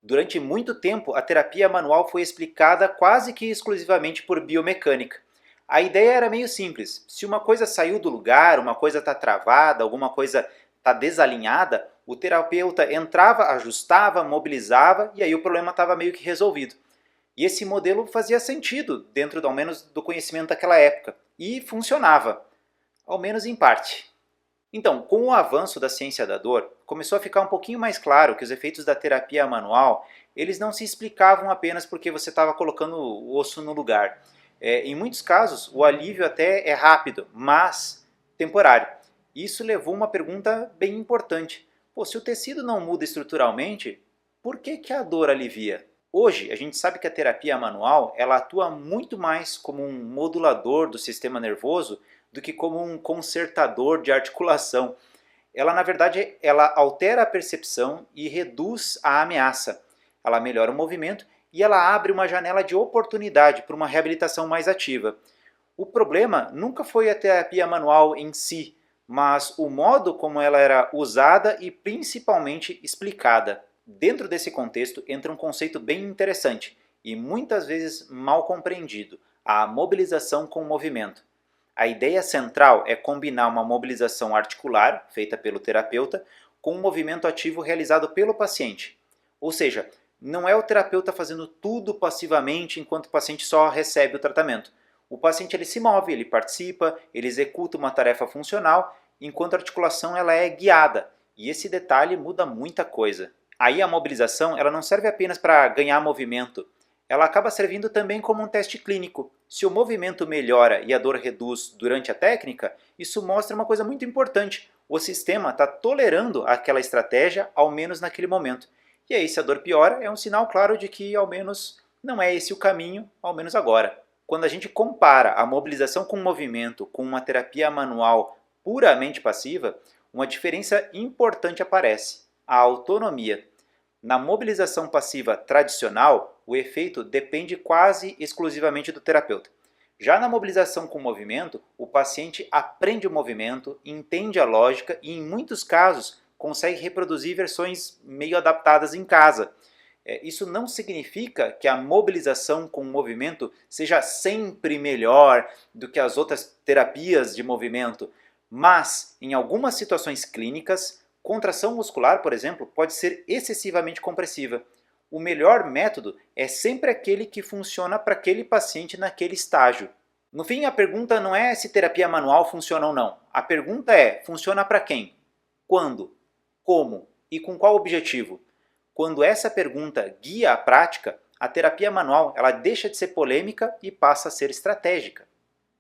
Durante muito tempo, a terapia manual foi explicada quase que exclusivamente por biomecânica. A ideia era meio simples. Se uma coisa saiu do lugar, uma coisa está travada, alguma coisa está desalinhada, o terapeuta entrava, ajustava, mobilizava e aí o problema estava meio que resolvido. E esse modelo fazia sentido dentro, ao menos, do conhecimento daquela época. E funcionava, ao menos em parte. Então, com o avanço da ciência da dor, começou a ficar um pouquinho mais claro que os efeitos da terapia manual, eles não se explicavam apenas porque você estava colocando o osso no lugar. Em muitos casos, o alívio até é rápido, mas temporário. Isso levou a uma pergunta bem importante. Pô, se o tecido não muda estruturalmente, por que a dor alivia? Hoje, a gente sabe que a terapia manual ela atua muito mais como um modulador do sistema nervoso do que como um consertador de articulação. Ela, na verdade, ela altera a percepção e reduz a ameaça. Ela melhora o movimento e ela abre uma janela de oportunidade para uma reabilitação mais ativa. O problema nunca foi a terapia manual em si, mas o modo como ela era usada e principalmente explicada. Dentro desse contexto entra um conceito bem interessante e muitas vezes mal compreendido: a mobilização com o movimento. A ideia central é combinar uma mobilização articular, feita pelo terapeuta, com um movimento ativo realizado pelo paciente. Ou seja, não é o terapeuta fazendo tudo passivamente enquanto o paciente só recebe o tratamento. O paciente ele se move, ele participa, ele executa uma tarefa funcional, enquanto a articulação ela é guiada. E esse detalhe muda muita coisa. Aí a mobilização ela não serve apenas para ganhar movimento, ela acaba servindo também como um teste clínico. Se o movimento melhora e a dor reduz durante a técnica, isso mostra uma coisa muito importante: o sistema está tolerando aquela estratégia, ao menos naquele momento. E aí, se a dor piora, é um sinal claro de que, ao menos, não é esse o caminho, ao menos agora. Quando a gente compara a mobilização com o movimento com uma terapia manual puramente passiva, uma diferença importante aparece: a autonomia. Na mobilização passiva tradicional, o efeito depende quase exclusivamente do terapeuta. Já na mobilização com movimento, o paciente aprende o movimento, entende a lógica e, em muitos casos, consegue reproduzir versões meio adaptadas em casa. Isso não significa que a mobilização com movimento seja sempre melhor do que as outras terapias de movimento, mas, em algumas situações clínicas, contração muscular, por exemplo, pode ser excessivamente compressiva. O melhor método é sempre aquele que funciona para aquele paciente naquele estágio. No fim, a pergunta não é se terapia manual funciona ou não. A pergunta é: funciona para quem? Quando? Como? E com qual objetivo? Quando essa pergunta guia a prática, a terapia manual ela deixa de ser polêmica e passa a ser estratégica.